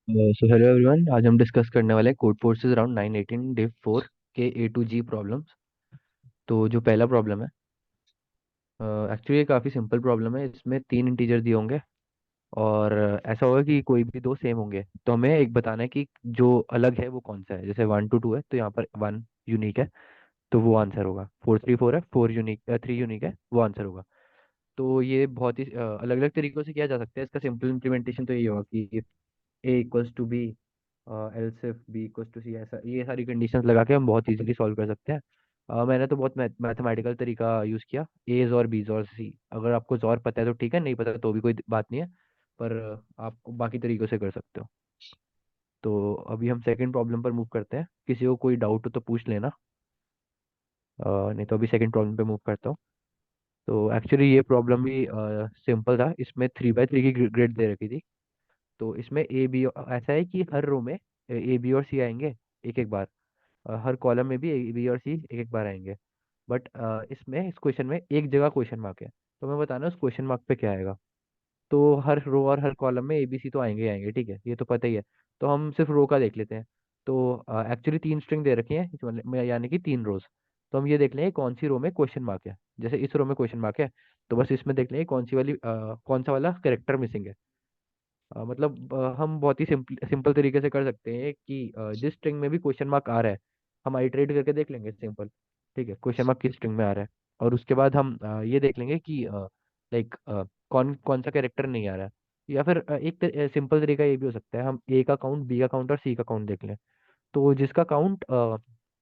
So hello everyone, आज हम discuss करने वाले हैं कोड फोर्सेस अराउंड 918 डे 4 के ए टू जी प्रॉब्लम्स। तो जो पहला प्रॉब्लम है, एक्चुअली ये काफ़ी सिंपल प्रॉब्लम है। इसमें तीन इंटीजर दिए होंगे और ऐसा होगा कि कोई भी दो सेम होंगे, तो हमें एक बताना है कि जो अलग है वो कौन सा है। जैसे 1 to 2 है तो यहाँ पर 1 यूनिक है, तो वो आंसर होगा। 4 3 4 है, 4 यूनिक, 3 यूनिक है, वो आंसर होगा। तो ये बहुत ही अलग अलग तरीकों से किया जा सकता है। इसका सिंपल इम्प्लीमेंटेशन तो ये होगा कि A equals to B, else if B equals to C, ऐसा ये सारी कंडीशंस लगा के हम बहुत इजीली सॉल्व कर सकते हैं। मैंने तो बहुत मैथमेटिकल तरीका यूज़ किया, एज और बीज और सी। अगर आपको और पता है तो ठीक है, नहीं पता तो भी कोई बात नहीं है, पर आप बाकी तरीकों से कर सकते हो। तो अभी हम सेकंड प्रॉब्लम पर मूव करते हैं। किसी को कोई डाउट हो तो पूछ लेना, नहीं तो अभी सेकंड प्रॉब्लम पे मूव करता हूँ। तो एक्चुअली ये प्रॉब्लम भी सिंपल था। इसमें 3 by 3 की ग्रिड दे रखी थी। तो इसमें ए बी ऐसा है कि हर रो में ए बी और सी आएंगे एक एक बार, हर कॉलम में भी ए बी और सी एक एक बार आएंगे। बट इसमें इस क्वेश्चन में एक जगह क्वेश्चन मार्क है। तो मैं बताना उस क्वेश्चन मार्क पे क्या आएगा। तो हर रो और हर कॉलम में ए बी सी तो आएंगे ही आएंगे, ठीक है, ये तो पता ही है। तो हम सिर्फ रो का देख लेते हैं। तो एक्चुअली तीन स्ट्रिंग दे रखी है यानी कि तीन रोज। तो हम ये देख लेंगे कौन सी रो में क्वेश्चन मार्क है। जैसे इस रो में क्वेश्चन मार्क है, तो बस इसमें देख लेंगे कौन सी वाली कौन सा वाला करेक्टर मिसिंग है। मतलब हम बहुत ही सिंपल सिंपल तरीके से कर सकते हैं कि जिस स्ट्रिंग में भी क्वेश्चन मार्क आ रहा है, हम आइटरेट करके देख लेंगे सिंपल। ठीक है, क्वेश्चन मार्क किस स्ट्रिंग में आ रहा है। और उसके बाद हम ये देख लेंगे कि लाइक कौन कौन सा कैरेक्टर नहीं आ रहा है। या फिर एक सिंपल तरीका ये भी हो सकता है, हम ए का काउंट, बी का काउंट और सी का काउंट देख लें। तो जिसका काउंट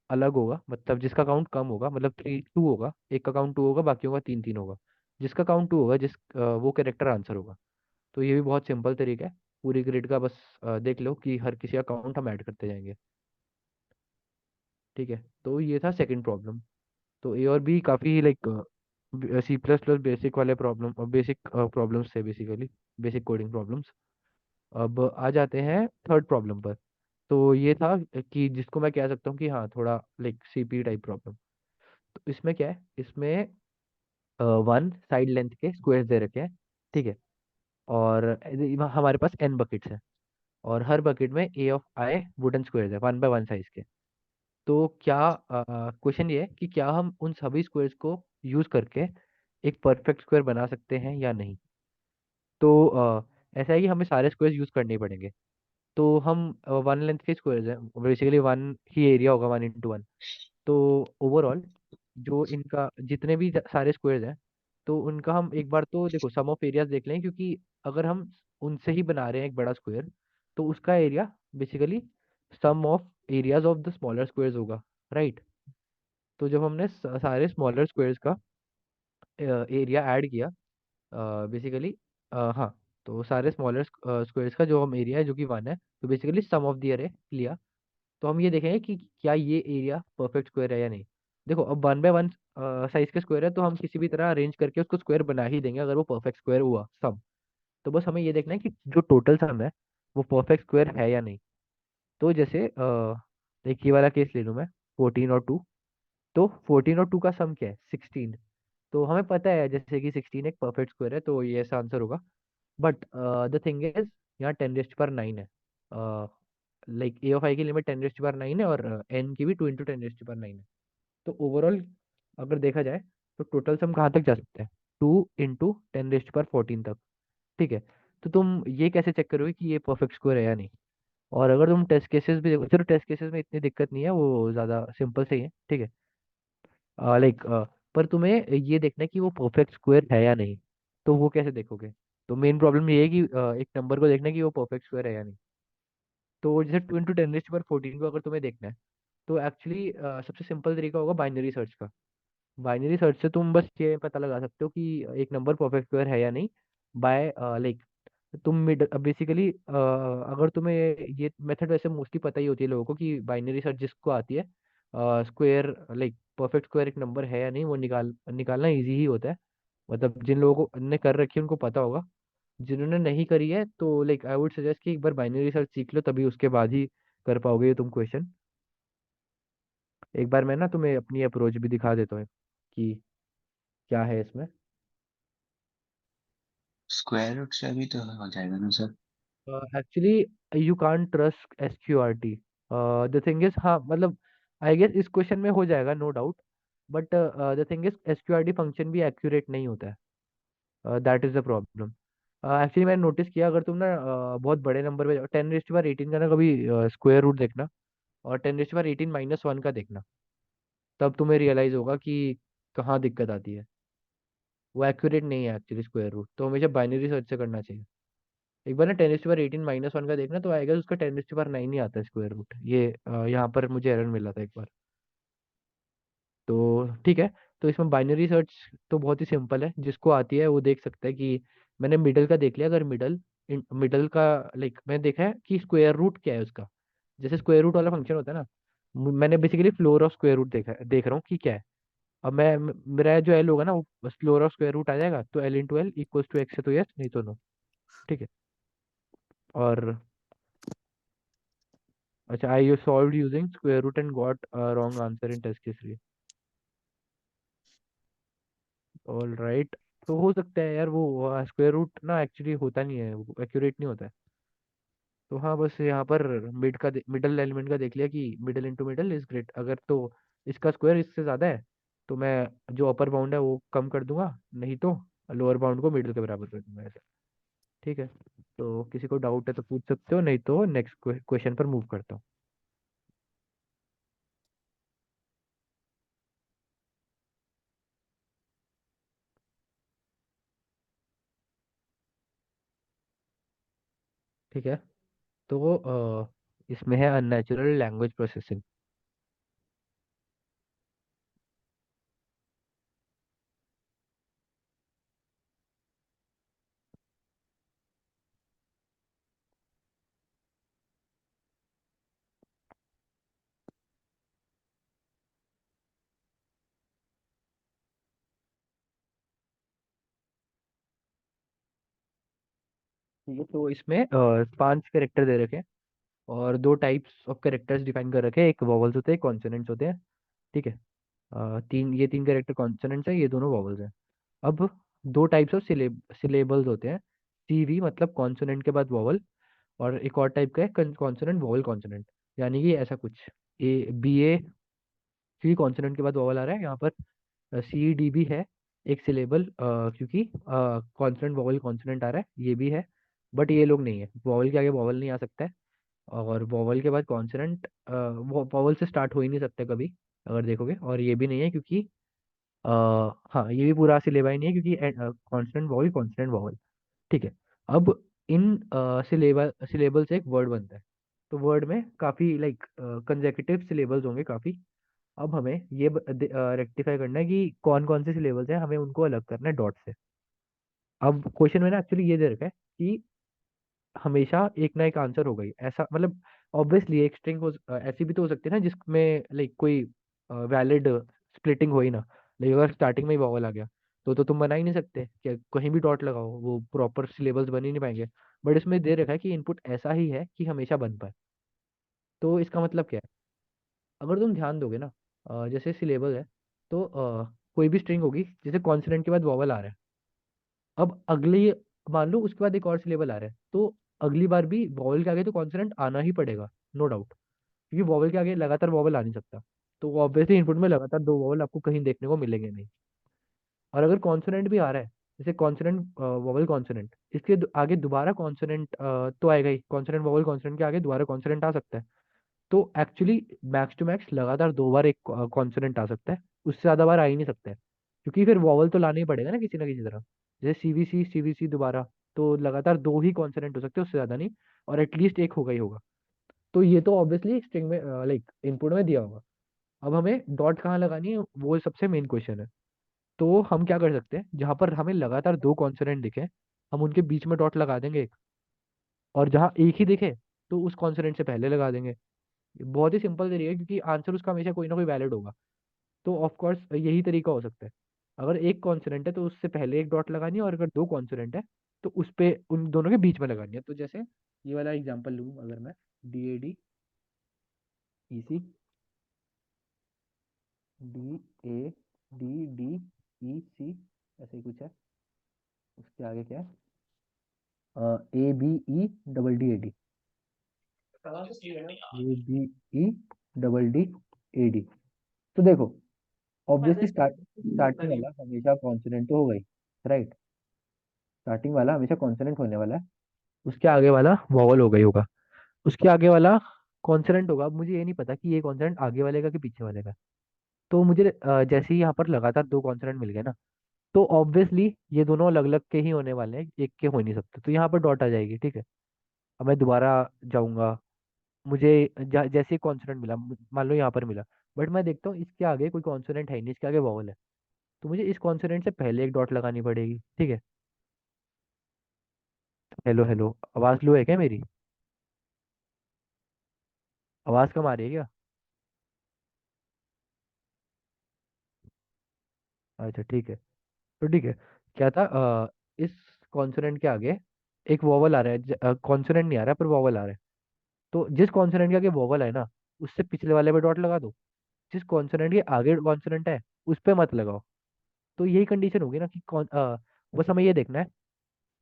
अलग होगा, मतलब जिसका काउंट कम होगा, मतलब 3 2 होगा, एक का काउंट 2 होगा, बाकियों का 3 3 होगा। जिसका काउंट 2 होगा, वो कैरेक्टर आंसर होगा। तो ये भी बहुत सिंपल तरीका है पूरी ग्रिड का। बस देख लो कि हर किसी का काउंट हम ऐड करते जाएंगे। ठीक है, तो ये था सेकंड प्रॉब्लम। तो ए और बी काफ़ी लाइक C++ बेसिक वाले प्रॉब्लम और बेसिक प्रॉब्लम्स थे बेसिकली, बेसिक कोडिंग प्रॉब्लम्स। अब आ जाते हैं थर्ड प्रॉब्लम पर। तो ये था कि जिसको मैं कह सकता हूँ कि हाँ थोड़ा लाइक CP टाइप प्रॉब्लम। तो इसमें क्या है, इसमें 1 साइड लेंथ के स्क्वायर्स दे रखे हैं, ठीक है। और हमारे पास n बकेट्स हैं, और हर बकेट में A of i wooden squares है 1 by 1 साइज के। तो क्या क्वेश्चन ये है कि क्या हम उन सभी स्क्वायर्स को यूज करके एक परफेक्ट स्क्वायर बना सकते हैं या नहीं। तो ऐसा है कि हमें सारे स्क्वायर्स यूज करने ही पड़ेंगे। तो हम 1 लेंथ के स्क्वायर्स हैं, बेसिकली 1 ही एरिया होगा, 1 into 1। तो ओवरऑल जो इनका जितने भी सारे स्क्वायर्स हैं, तो उनका हम एक बार तो देखो सम ऑफ एरियाज देख लें, क्योंकि अगर हम उनसे ही बना रहे हैं एक बड़ा स्क्वायर, तो उसका area basically sum of areas of the smaller squares होगा, राइट। तो जब हमने सारे स्मॉलर स्क्वायर्स का एरिया ऐड किया, बेसिकली हाँ, तो सारे स्मॉलर स्क्वायर्स का जो हम एरिया है जो कि 1 है, तो basically sum of the array लिया। तो हम ये देखेंगे कि क्या ये एरिया परफेक्ट स्क्वायर है या नहीं। देखो अब 1 by 1 साइज के स्क्वायर है, तो हम किसी भी तरह अरेंज करके उसको स्क्वायर बना ही देंगे अगर वो परफेक्ट स्क्वायर हुआ सम। तो बस हमें ये देखना है कि जो टोटल सम है वो परफेक्ट स्क्वायर है या नहीं। तो जैसे एक ये वाला केस ले लूँ मैं, 14 और 2। तो 14 और 2 का सम क्या है, 16। तो हमें पता है जैसे कि 16 एक परफेक्ट स्क्वायर है, तो ये ऐसा आंसर होगा। बट द थिंग इज, यहाँ 10⁹ है। लाइक A ऑफ i की लिमिट 10⁹ है, और n की भी 2 × 10⁹ है। तो ओवरऑल अगर देखा जाए तो टोटल सम कहाँ तक जा सकता है, 2 × 10⁻14 तक, ठीक है। तो तुम ये कैसे चेक करोगे कि ये परफेक्ट स्क्वायर है या नहीं। और अगर तुम टेस्ट केसेस भी देखो, चलो टेस्ट केसेस में इतनी दिक्कत नहीं है, वो ज़्यादा सिंपल से ही है, ठीक है। लाइक पर तुम्हें ये देखना है कि वो परफेक्ट स्क्वायर है या नहीं। तो वो कैसे देखोगे। तो मेन प्रॉब्लम ये है कि एक नंबर को देखना है कि वो परफेक्ट स्क्वायर है या नहीं। तो जैसे 2 × 10⁻14 को अगर तुम्हें देखना है, तो एक्चुअली सबसे सिंपल तरीका होगा बाइनरी सर्च का। बाइनरी सर्च से तुम बस ये पता लगा सकते हो कि एक नंबर परफेक्ट स्क्वायर है या नहीं, बाय लाइक तुम मिड बेसिकली अगर तुम्हें ये मेथड वैसे मोस्टली पता ही होती है लोगों को कि बाइनरी सर्च जिसको आती है, स्क्वायर लाइक परफेक्ट स्क्वायर एक नंबर है या नहीं वो निकालना इजी ही होता है। मतलब जिन लोगों को ने कर रखी है उनको पता होगा। जिन्होंने नहीं करी है तो लाइक आई वुड सजेस्ट कि एक बार बाइनरी सर्च सीख लो, तभी उसके बाद ही कर पाओगे ये तुम क्वेश्चन। एक बार मैं ना तुम्हें अपनी अप्रोच भी दिखा देता हूँ कि क्या है इसमें। स्क्वायर रूट से भी तो हो जाएगा ना sir. Actually you can't trust SQRT। The thing is, हाँ मतलब आई गेस इस क्वेश्चन में हो जाएगा no doubt, but the thing is SQRT function भी एक्यूरेट नहीं होता है, that is the problem. Actually मैंने नोटिस किया, अगर तुम ना बहुत बड़े नंबर पे 10⁻18 का ना कभी स्क्वायर रूट देखना, और 10⁻18 - 1 का देखना, तब तुम्हें रियलाइज होगा कि कहाँ दिक्कत आती है। वो एक्यूरेट नहीं है एक्चुअली स्क्वायर रूट, तो हमेशा बाइनरी सर्च से करना चाहिए। एक बार ना 10⁻18 - 1 का देखना, तो आएगा उसका 10⁻9 ही आता है स्क्वायर रूट। ये यहाँ पर मुझे एरर मिला था एक बार। तो ठीक है, तो इसमें बाइनरी सर्च तो बहुत ही सिंपल है, जिसको आती है वो देख सकता है कि मैंने मिडल का देख लिया। अगर मिडल मिडल का लाइक मैंने देखा है कि स्क्वायर रूट क्या है उसका, जैसे स्क्वायर रूट वाला फंक्शन होता है ना, मैंने basically floor of square root देखा देख रहा हूँ कि क्या है। अब मेरा जो एल होगा ना, वो फ्लोर ऑफ स्क्वायर रूट आ जाएगा, तो L × L = X है तो यस, नहीं तो नो। ठीक है। और अच्छा, I you solve using square root and got wrong answer in test case 3। All right. तो हो सकता है यार, वो स्क्वायर रूट ना एक्चुअली होता नहीं है, वो एक्यूरेट नहीं होता है। तो हाँ, बस यहाँ पर मिडल एलिमेंट का देख लिया कि middle into middle is great. अगर तो इसका स्क्वायर इससे ज़्यादा है, तो मैं जो अपर बाउंड है वो कम कर दूंगा, नहीं तो लोअर बाउंड को मिडल के बराबर कर दूंगा ऐसे। ठीक है। तो किसी को डाउट है तो पूछ सकते हो, नहीं तो नेक्स्ट क्वेश्चन पर मूव करता हूँ। ठीक है। तो इसमें है अननेचुरल लैंग्वेज प्रोसेसिंग। ठीक है, तो इसमें 5 कैरेक्टर दे रखे हैं, और दो टाइप्स ऑफ कैरेक्टर्स डिफाइन कर रखे हैं। एक वॉवल्स होते हैं, कॉन्सोनेंट्स होते हैं। ठीक है। तीन कैरेक्टर कॉन्सोनेंट्स हैं, ये दोनों वॉवल्स हैं। अब दो टाइप्स ऑफ सिलेबल्स होते हैं। CV मतलब कॉन्सोनेंट के बाद वॉवल, और एक और टाइप का है कॉन्सोनेंट वॉवल कॉन्सोनेंट। यानी कि ऐसा कुछ BA सी कॉन्सोनेंट के बाद वॉवल आ रहा है यहाँ पर। CED भी है एक सिलेबल, क्योंकि कॉन्सोनेंट वॉवल कॉन्सोनेंट आ रहा है, ये भी है। बट ये लोग नहीं है, वॉवल के आगे वॉवल नहीं आ सकता है, और वॉवल के बाद कॉन्सोनेंट वॉवल से स्टार्ट हो ही नहीं सकता कभी, अगर देखोगे। और ये भी नहीं है क्योंकि अ, हाँ, ये भी पूरा सिलेबा नहीं है, क्योंकि कॉन्सोनेंट वॉवल। ठीक है। अब इन सिलेबल से एक वर्ड बनता है। तो वर्ड में काफी लाइक कंजेक्यूटिव सिलेबल्स होंगे काफी। अब हमें ये रेक्टिफाई करना है कि कौन कौन से सिलेबल्स हैं, हमें उनको अलग करना है डॉट से। अब क्वेश्चन में ना एक्चुअली ये दे रखा है कि हमेशा एक ना एक आंसर होगा ही, ऐसा मतलब ऑब्वियसली एक स्ट्रिंग ऐसी भी तो हो सकती है ना जिसमें लाइक कोई वैलिड स्प्लिटिंग हो ही ना। लेकिन अगर स्टार्टिंग में ही वॉवल आ गया, तो तुम बना ही नहीं सकते कि कहीं भी डॉट लगाओ, वो प्रॉपर सिलेबल्स बन ही नहीं पाएंगे। बट इसमें दे रखा है कि इनपुट ऐसा ही है कि हमेशा बन पाए। तो इसका मतलब क्या है, अगर तुम ध्यान दोगे ना, जैसे सिलेबल है, तो कोई भी स्ट्रिंग होगी, जैसे कॉन्सोनेंट के बाद वॉवल आ रहा है। अब अगली, मान लो उसके बाद एक और सिलेबल आ रहा है, तो अगली बार भी वॉवल के आगे तो कॉन्सोनेंट आना ही पड़ेगा, नो डाउट, क्योंकि वॉवल के आगे लगातार वॉवल आ नहीं सकता। तो ऑब्वियसली इनपुट में लगातार दो वॉवल आपको कहीं देखने को मिलेंगे नहीं। और अगर कॉन्सोनेंट भी आ रहा है, जैसे कॉन्सोनेंट वॉवल कॉन्सोनेंट, इसके आगे दोबारा कॉन्सोनेंट तो आएगा ही, कॉन्सोनेंट वॉवल कॉन्सोनेंट के आगे दोबारा कॉन्सोनेंट आ सकता है। तो एक्चुअली मैक्स टू मैक्स लगातार 2 बार एक कॉन्सोनेंट आ सकता है, उससे ज्यादा बार आ ही नहीं सकता है, क्योंकि फिर वॉवल तो लाना ही पड़ेगा ना किसी तरह। जैसे CVC दोबारा, तो लगातार दो ही कॉन्सोनेंट हो सकते हैं, उससे ज्यादा नहीं। और एटलीस्ट एक होगा ही होगा। तो ये तो ऑब्वियसली स्ट्रिंग में लाइक इनपुट में दिया होगा। अब हमें डॉट कहाँ लगानी है, वो सबसे मेन क्वेश्चन है। तो हम क्या कर सकते हैं, जहां पर हमें लगातार दो कॉन्सोनेंट दिखे, हम उनके बीच में डॉट लगा देंगे एक। और जहां एक ही दिखे, तो उस कॉन्सोनेंट से पहले लगा देंगे। बहुत ही सिंपल तरीका है, क्योंकि आंसर उसका हमेशा कोई ना कोई वैलिड होगा। तो ऑफ कोर्स यही तरीका हो सकता है। अगर एक कॉन्सोनेंट है तो उससे पहले एक डॉट लगानी है, और अगर दो कॉन्सोनेंट है तो उस पे उन दोनों के बीच में लगानी है। तो जैसे ये वाला एग्जांपल लूँ अगर मैं, DAD EC DADDEC, ऐसे ही कुछ है। उसके आगे क्या है, ABEDDAD। A B E double D A D. तो देखो, ऑब्वियसली स्टार्टिंग वाला हमेशा कॉन्सोनेंट तो होगा ही, राइट। स्टार्टिंग वाला हमेशा कॉन्सोनेंट होने वाला है। उसके आगे वाला वॉवल होगा ही होगा। उसके आगे वाला कॉन्सोनेंट होगा। अब मुझे ये नहीं पता कि ये कॉन्सोनेंट आगे वाले का कि पीछे वाले का। तो मुझे जैसे ही यहाँ पर लगातार दो कॉन्सोनेंट मिल गए ना, तो ऑब्वियसली ये दोनों अलग अलग के ही होने वाले हैं, एक के हो नहीं सकते। तो यहाँ पर डॉट आ जाएगी, ठीक है। अब मैं दोबारा जाऊंगा। मुझे जैसे कॉन्सोनेंट मिला, मान लो यहाँ पर मिला, बट मैं देखता हूँ इसके आगे कोई कॉन्सोनेंट है ही नहीं, इसके आगे वॉवल है। तो मुझे इस कॉन्सोनेंट से पहले एक डॉट लगानी पड़ेगी, ठीक है। हेलो हेलो, आवाज लो है क्या मेरी? आवाज कम आ रही है क्या? अच्छा ठीक है। तो ठीक है, क्या था, इस कॉन्सोनेंट के आगे एक वॉवल आ रहा है। कॉन्सोनेंट नहीं आ रहा पर वॉवल आ रहा है। तो जिस कॉन्सोनेंट के आगे वॉवल है ना, उससे पिछले वाले पे डॉट लगा दो। जिस कॉन्सोनेंट के आगे कॉन्सोनेंट है, उस पे मत लगाओ। तो यही कंडीशन होगी ना कि बस हमें ये देखना है।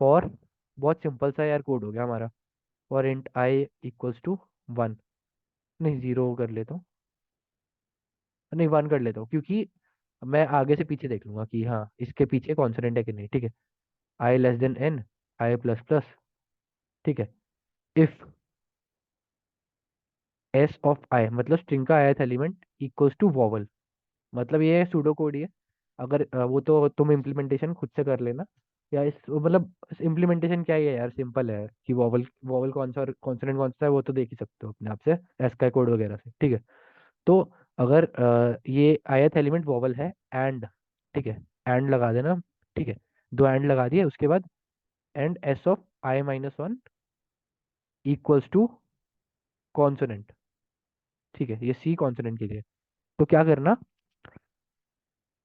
फॉर, बहुत सिंपल सा यार कोड हो गया हमारा। For int i equals to 1, नहीं 0 कर लेता हूँ, नहीं 1 कर लेता हूँ, क्योंकि मैं आगे से पीछे देख लूंगा कि हाँ इसके पीछे कॉन्सोनेंट है कि नहीं, ठीक है। आई लेस देन एन, आई प्लस प्लस, ठीक है। इफ एस ऑफ आई, मतलब स्ट्रिंग का ith element equals to vowel, मतलब ये सूडो कोड ही है। अगर वो तो तुम इम्प्लीमेंटेशन खुद से कर लेना, या इस मतलब इम्प्लीमेंटेशन क्या ही है यार, सिंपल है कि वॉवल वॉवल कौन सा और कॉन्सोनेंट कौन सा है वो तो देख ही सकते हो अपने आप से, एस्काई कोड वगैरह से, ठीक है। तो अगर ये ith एलिमेंट वॉवल है एंड, ठीक है, एंड लगा देना, ठीक है। दो एंड लगा दिए, उसके बाद and s of i-1 equals to consonant, ठीक है। ये सी कॉन्सोनेंट के लिए। तो क्या करना,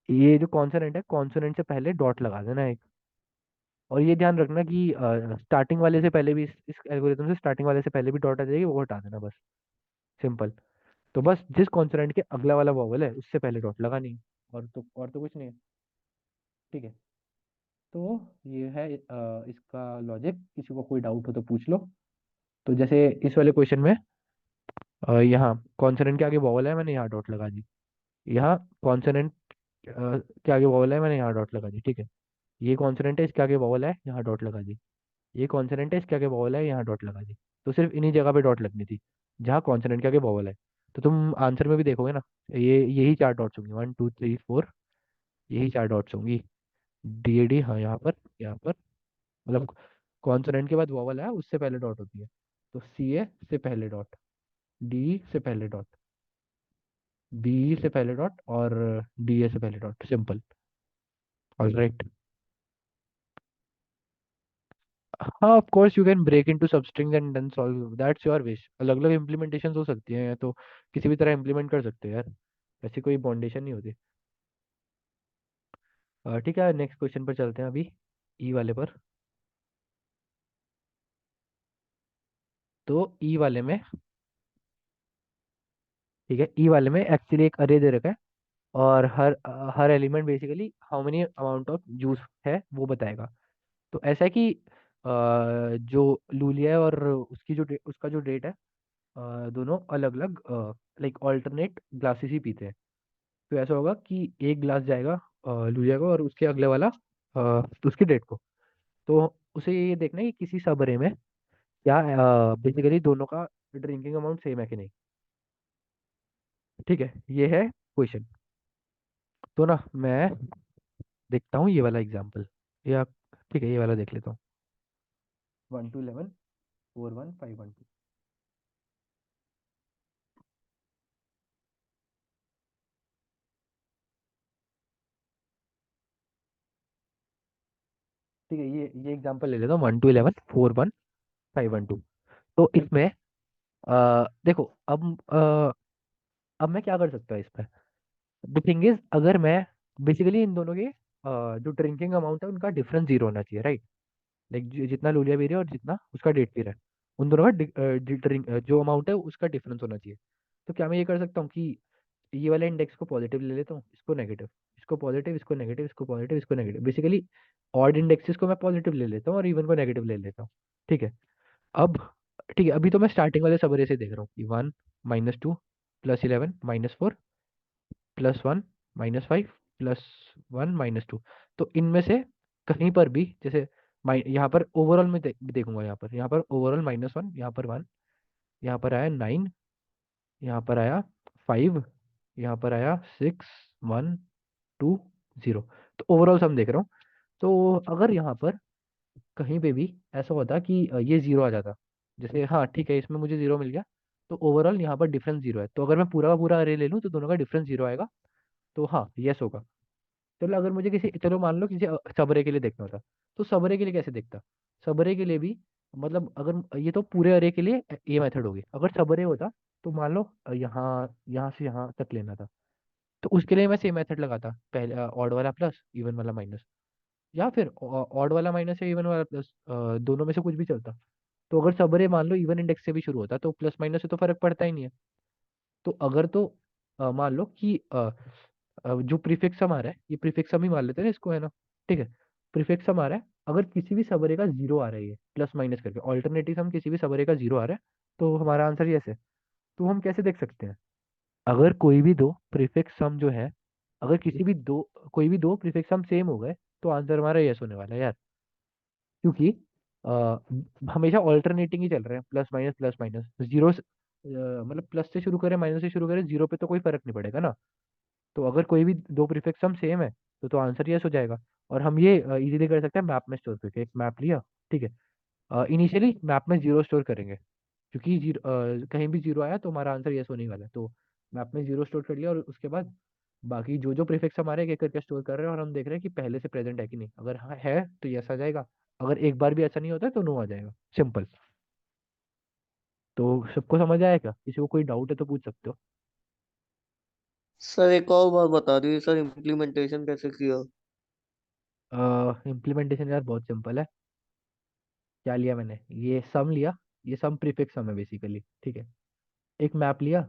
ये जो कॉन्सोनेंट है, कॉन्सोनेंट से पहले डॉट लगा देना एक। और ये ध्यान रखना कि स्टार्टिंग वाले से पहले भी, इस एल्गोरिथम से स्टार्टिंग वाले से पहले भी डॉट आ जाएगी, वो हटा देना बस, सिंपल। तो बस जिस कॉन्सोनेंट के अगला वाला वॉवल है उससे पहले डॉट लगानी है, और तो कुछ नहीं है, ठीक है। तो ये है इसका लॉजिक। किसी को कोई डाउट हो तो पूछ लो। तो जैसे इस वाले क्वेश्चन में यहाँ कॉन्सोनेंट के आगे वॉवल है, मैंने यहाँ डॉट लगा दी। यहाँ कॉन्सोनेंट के आगे वॉवल है, मैंने यहाँ डॉट लगा दी, ठीक है। ये कॉन्सोनेंट है, इसके आगे वॉवल है, यहाँ डॉट लगा दी। ये कॉन्सोनेंट है, इसके आगे वॉवल है, यहाँ डॉट लगा दी। तो सिर्फ इन्हीं जगह पे डॉट लगनी थी जहाँ कॉन्सोनेंट के आगे वॉवल है। तो तुम आंसर में भी देखोगे ना, ये यही चार डॉट्स होंगी, 1 2 3 4, यही चार डॉट्स होंगी। डी ए डी, हाँ यहाँ पर मतलब कॉन्सोनेंट के बाद वॉवल है, उससे पहले डॉट होती है। तो सी ए से पहले डॉट, डी से पहले डॉट, बी से पहले डॉट, और डी ए से पहले डॉट, सिंपल। All right. हाँ of course you can break into substring and then solve, that's your wish. अलग अलग इम्प्लीमेंटेशन हो सकती हैं, या तो किसी भी तरह इम्प्लीमेंट कर सकते हो यार, ऐसी कोई बाउंडेशन नहीं होती। ठीक है, नेक्स्ट क्वेश्चन पर चलते हैं अभी, ई वाले पर। तो ई वाले में, ठीक है, ई वाले में एक्चुअली एक अरे दे रखा है, और हर element basically how many amount of juice है वो बताएगा। तो ऐसा है कि जो लूलिया है और उसकी जो उसका जो डेट है, दोनों अलग अलग लाइक ऑल्टरनेट ग्लासेस ही पीते हैं। तो ऐसा होगा कि एक ग्लास जाएगा लूलिया को, और उसके अगले वाला उसकी डेट को। तो उसे ये देखना है कि किसी सब अरे में क्या बेसिकली दोनों का ड्रिंकिंग अमाउंट सेम है कि नहीं, ठीक है। ये है क्वेश्चन। तो ना मैं देखता हूँ ये वाला एग्जाम्पल, या ठीक है ये वाला देख लेता हूँ। 1 2 11 4 1 5 1 2। ठीक है, ये एग्जाम्पल ले लेता हूँ, 1 2 11 4 1 5 1 2। तो इसमें देखो, अब मैं क्या कर सकता हूँ इसमें। द थिंग इज, अगर मैं बेसिकली इन दोनों के जो ड्रिंकिंग अमाउंट है उनका डिफरेंस 0 होना चाहिए, राइट। लाइक जितना लूलिया पी रही है और जितना उसका डेट पी रहा है, उन दोनों का ड्रिंक जो अमाउंट है उसका डिफरेंस होना चाहिए। तो क्या मैं ये कर सकता हूँ कि ये वाले इंडेक्स को पॉजिटिव ले लेता हूँ, इसको नेगेटिव, इसको पॉजिटिव, इसको नेगेटिव, इसको पॉजिटिव, इसको नेगेटिव, बेसिकली ऑड इंडेक्सेस को मैं पॉजिटिव ले लेता हूँ और इवन को नेगेटिव ले लेता हूँ, ठीक है। अब ठीक है, अभी तो मैं स्टार्टिंग वाले सबरे से देख रहा हूँ कि 1 - 2 +11 - 4 +1 -5 +1 - 2। तो इनमें से कहीं पर भी जैसे यहाँ पर ओवरऑल में देखूंगा, यहाँ पर ओवरऑल -1, यहाँ पर 1, यहाँ पर आया 9, यहाँ पर आया 5, यहाँ पर आया 6, 1 2 0। तो ओवरऑल सम देख रहा हूँ। तो अगर यहाँ पर कहीं पे भी ऐसा होता कि ये जीरो आ जाता, जैसे हाँ ठीक है इसमें मुझे जीरो मिल गया, तो ओवरऑल यहाँ पर डिफरेंस जीरो है, तो अगर मैं पूरा का पूरा अरे ले लूँ तो दोनों का डिफरेंस जीरो आएगा। तो हाँ यस होगा। चलो अगर मुझे किसी, चलो मान लो किसी सबरे के लिए देखना होता, तो सबरे के लिए कैसे देखता? सबरे के लिए भी मतलब अगर ये तो पूरे अरे के लिए ये मेथड होगी, अगर सबरे होता तो मान लो यहाँ यहाँ से यहाँ तक लेना था, तो उसके लिए मैं सेम मेथड लगाता, पहले ऑड वाला प्लस इवन वाला माइनस, या फिर ऑड वाला माइनस या इवन वाला प्लस, दोनों में से कुछ भी चलता। तो अगर सबरे मान लो इवन इंडेक्स से भी शुरू होता तो प्लस माइनस से तो फर्क पड़ता ही नहीं है। तो अगर तो मान लो कि जो प्रीफिक्स सम आ रहा है, ये प्रीफिक्स सम ही मान लेते हैं ना इसको, है ना? ठीक है, प्रीफिक्स सम आ रहा है, अगर किसी भी सबरे का जीरो आ रही है प्लस माइनस करके, ऑल्टरनेटिव सम किसी भी सबरे का जीरो आ रहा है, तो हमारा आंसर ये है। तो हम कैसे देख सकते हैं? अगर कोई भी दो प्रीफिक्स सम जो है, अगर किसी भी दो, कोई भी दो प्रीफिक्स सम सेम हो गए, तो आंसर हमारा यस होने वाला है यार। क्योंकि हमेशा ऑल्टरनेटिंग ही चल रहे हैं, प्लस माइनस जीरो, मतलब प्लस से शुरू करें माइनस से शुरू करें, जीरो पे तो कोई फर्क नहीं पड़ेगा ना। तो अगर कोई भी दो प्रीफिक्स सम सेम है, तो आंसर यस हो जाएगा। और हम ये इजीली कर सकते हैं मैप में स्टोर करके, एक मैप लिया, ठीक है, इनिशियली मैप में जीरो स्टोर करेंगे, क्योंकि जीरो कहीं भी जीरो आया तो हमारा आंसर यस होने वाला है। तो मैप में जीरो स्टोर कर लिया, और उसके बाद बाकी जो जो प्रीफिक्स हमारे एक एक करके स्टोर कर रहे हैं, और हम देख रहे हैं कि पहले से प्रेजेंट है कि नहीं, अगर हाँ है तो यस आ जाएगा, अगर एक बार भी ऐसा नहीं होता है तो नो आ जाएगा, सिंपल। तो सबको समझ आया क्या? किसी को कोई डाउट है तो पूछ सकते हो। सर एक और बार बता दीजिए सर, इम्प्लीमेंटेशन कैसे किया? इम्प्लीमेंटेशन यार बहुत सिंपल है। क्या लिया मैंने, ये सम लिया, ये सम प्रीफिक्स सम है बेसिकली, ठीक है। एक मैप लिया,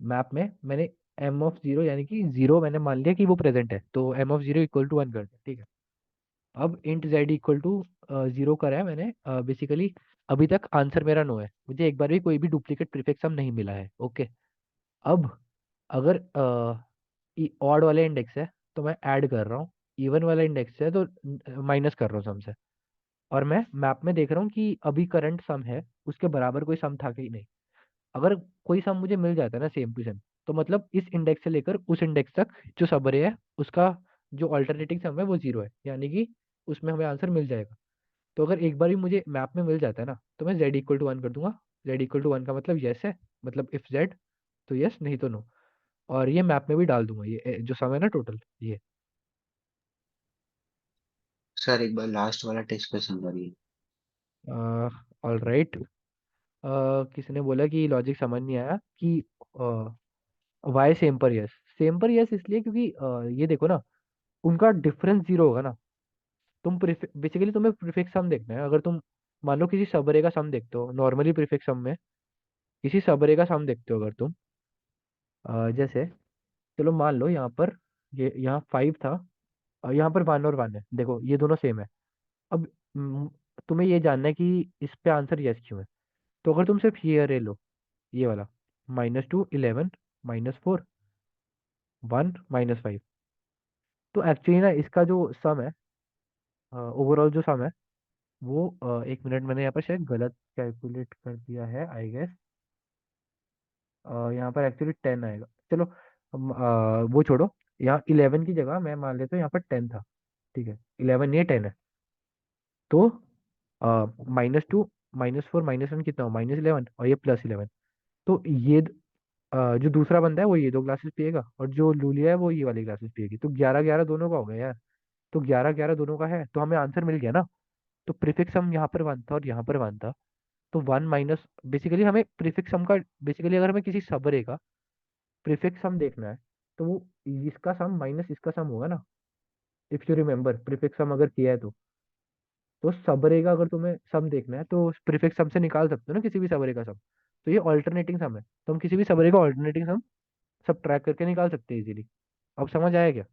मैप में मैंने एम ऑफ जीरो यानी कि जीरो मैंने मान लिया कि वो प्रेजेंट है, तो m of zero equal to 1 कर दिया, ठीक है। अब int z equal to zero करा है मैंने बेसिकली। अभी तक आंसर मेरा नो है, मुझे एक बार भी कोई भी डुप्लीकेट प्रीफिक्स सम नहीं मिला है, ओके। अब अगर ऑड वाले इंडेक्स है तो मैं ऐड कर रहा हूँ, इवन वाला इंडेक्स है तो माइनस कर रहा हूँ सम से। और मैं मैप में देख रहा हूँ कि अभी करंट सम है उसके बराबर कोई सम था कि नहीं। अगर कोई सम मुझे मिल जाता है ना सेम टू सेम, तो मतलब इस इंडेक्स से लेकर उस इंडेक्स तक जो सबरे है उसका जो अल्टरनेटिंग सम है वो जीरो है, यानी कि उसमें हमें आंसर मिल जाएगा। तो अगर एक बार भी मुझे मैप में मिल जाता है ना, तो मैं जेड इक्वल टू वन कर दूंगा। जेड इक्वल टू वन का मतलब यस है, मतलब इफ जेड तो यस, नहीं तो नो। और ये मैप में भी डाल दूंगा, ये जो सम है ना टोटल ये। सर एक बार लास्ट वाला टेस्ट क्वेश्चन करिए। All right. किसी ने बोला कि लॉजिक समझ नहीं आया कि वाई सेम पर यस। सेम पर यस इसलिए क्योंकि ये देखो ना, उनका डिफरेंस जीरो होगा ना। तुम बेसिकली तुम्हें प्रीफिक्स सम देखना है, अगर तुम मान लो किसी सबरे का सम देखते हो नॉर्मली प्रीफिक्स सम में, किसी सबरे का सम देखते हो अगर तुम, जैसे चलो मान लो यहाँ पर, ये यहाँ 5 था और यहाँ पर 1 और 1 है, देखो ये दोनों सेम है। अब तुम्हें ये जानना है कि इस पे आंसर यस क्यों है। तो अगर तुम सिर्फ ये अरे लो, ये वाला -2 11 -4 1 -5, तो एक्चुअली ना इसका जो सम है, ओवरऑल जो सम है वो, एक मिनट मैंने यहाँ पर शायद गलत कैलकुलेट कर दिया है आई गेस। यहाँ पर एक्चुअली 10 आएगा। चलो वो छोड़ो, यहाँ 11 की जगह मैं मान लेता हूँ यहाँ पर 10 था, ठीक है। 11 नहीं है 10 है। तो -2 -4 -1 कितना हो, -11, और ये +11। तो ये जो दूसरा बंदा है वो ये दो ग्लासेस पिएगा, और जो लूलिया है वो ये वाली ग्लासेस पिएगी, तो 11 11 दोनों का हो गया यार। तो 11 11 दोनों का है, तो हमें आंसर मिल गया ना। तो प्रीफिक्स सम यहाँ पर 1 था और यहाँ पर 1 था, तो 1 माइनस, बेसिकली हमें प्रीफिक्स सम का, बेसिकली अगर हमें किसी सबरे का प्रीफिक्स सम देखना है, तो वो इसका सम माइनस इसका सम होगा ना। इफ यू रिमेम्बर प्रीफिक्स सम अगर किया है तो सबरे का अगर तुम्हें सम देखना है तो प्रीफिक्स सम से निकाल सकते हो ना किसी भी सबरे का सम। तो ये ऑल्टरनेटिंग सम है, तो हम किसी भी सबरे का ऑल्टरनेटिंग सम सब ट्रैक करके निकाल सकते हैं इजीली। अब समझ आया क्या?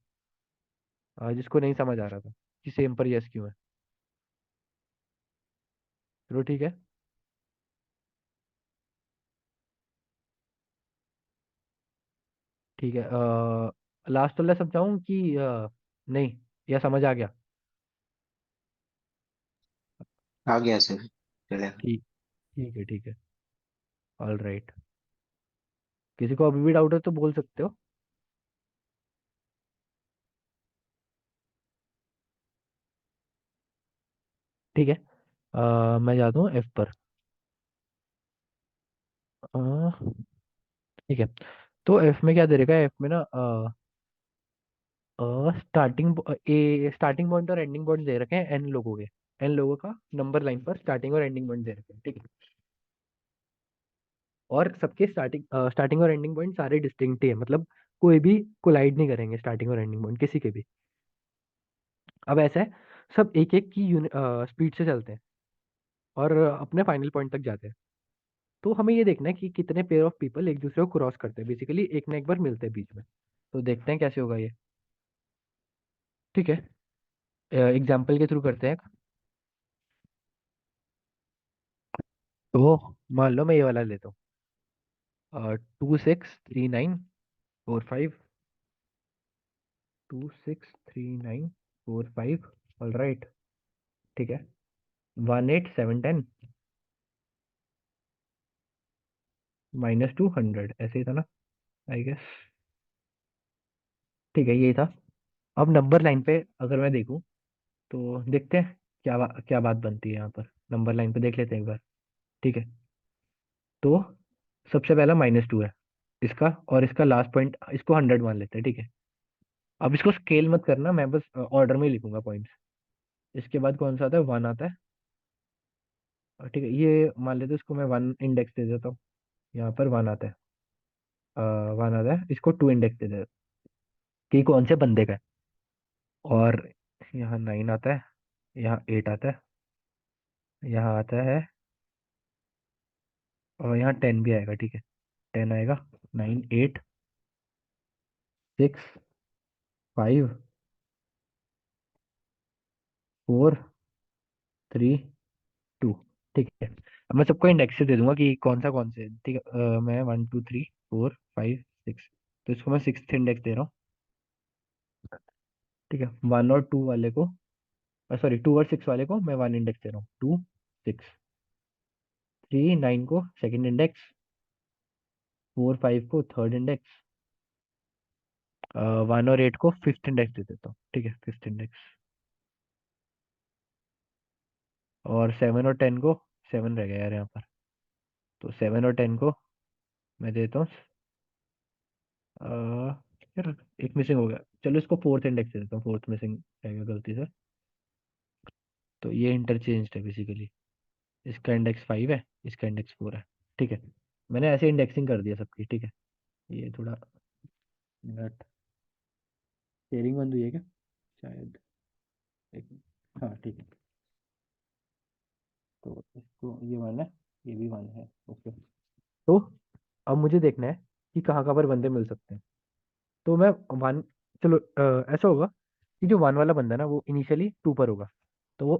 जिसको नहीं समझ आ रहा था कि सेम पर यस क्यों है। चलो ठीक है। ठीक है, लास्ट वाला समझाऊं कि नहीं, या समझ आ गया? आ गया सर, चलेगा। ठीक, ठीक है, ठीक है। All right. किसी को अभी भी डाउट है तो बोल सकते हो। ठीक है, मैं जाता हूँ एफ पर। ठीक है, तो एफ में क्या दे रखा है? एफ में ना स्टार्टिंग पॉइंट और एंडिंग पॉइंट दे रखे हैं एन लोगों के। एन लोगों का नंबर लाइन पर स्टार्टिंग और एंडिंग पॉइंट दे रखे हैं, ठीक है। और सबके स्टार्टिंग और एंडिंग पॉइंट सारे डिस्टिंक्ट ही है, मतलब कोई भी कोलाइड नहीं करेंगे स्टार्टिंग और एंडिंग पॉइंट किसी के भी। अब ऐसा है, सब एक एक की स्पीड से चलते हैं और अपने फाइनल पॉइंट तक जाते हैं। तो हमें ये देखना है कि कितने पेयर ऑफ पीपल एक दूसरे को क्रॉस करते हैं, बेसिकली एक ना एक बार मिलते हैं बीच में। तो देखते हैं कैसे होगा ये। ठीक है, एग्जाम्पल के थ्रू करते हैं। तो मान लो मैं ये वाला लेता हूँ, 263945। 263945। All right. ठीक है, 18710 -200, ऐसे ही था ना? I guess. ठीक है, यही था। अब नंबर लाइन पे अगर मैं देखूं तो देखते हैं क्या बात बनती है यहाँ पर। नंबर लाइन पे देख लेते हैं एक बार। ठीक है, तो सबसे पहला -2 है इसका, और इसका लास्ट पॉइंट इसको 100 मान लेते हैं, ठीक है। अब इसको स्केल मत करना, मैं बस ऑर्डर में ही लिखूंगा पॉइंट्स। इसके बाद कौन सा आता है? 1 आता है। ठीक है, ये मान लेते हैं, इसको मैं 1 इंडेक्स दे देता हूँ। यहाँ पर 1 आता है। 1 आता है, इसको 2 इंडेक्स दे देता हूँ कि कौन से बंदे का है। और यहाँ 9 आता है, यहाँ 8 आता है, यहाँ आता है, और यहाँ 10 भी आएगा, ठीक है। 10 आएगा। 9 8 6 5 4 3 2। ठीक है, अब मैं सबको इंडेक्स से दे दूंगा कि कौन से, ठीक है। मैं 1 2 3 4 5 6, तो इसको मैं 6th इंडेक्स दे रहा हूँ। ठीक है, 1 और 2 वाले को, सॉरी 2 और 6 वाले को मैं 1 इंडेक्स दे रहा हूँ। 2 6। 3 9 को सेकंड इंडेक्स। 4 5 को थर्ड इंडेक्स। 1 और 8 को फिफ्थ इंडेक्स दे देता हूँ, ठीक है, फिफ्थ इंडेक्स। और 7 और 10 को, 7 रह गया यार यहाँ पर, तो 7 और 10 को मैं देता हूँ। अ, यार एक मिसिंग हो गया, चलो इसको फोर्थ इंडेक्स दे देता हूँ, फोर्थ मिसिंग रह गया गलती से। तो ये इंटरचेंज है बेसिकली। इसका इंडेक्स 5 है, इसका इंडेक्स 4 है। ठीक है, मैंने ऐसे इंडेक्सिंग कर दिया सबकी, ठीक है। ये थोड़ा मिनट शेयरिंग बंद हुई है क्या शायद? एक, हाँ ठीक है। तो इसको ये 1 है, ये भी 1 है, ओके। तो अब मुझे देखना है कि कहाँ कहाँ पर बंदे मिल सकते हैं। तो मैं 1, चलो ऐसा होगा कि जो 1 वाला बंदा है ना वो इनिशियली 2 पर होगा। तो वो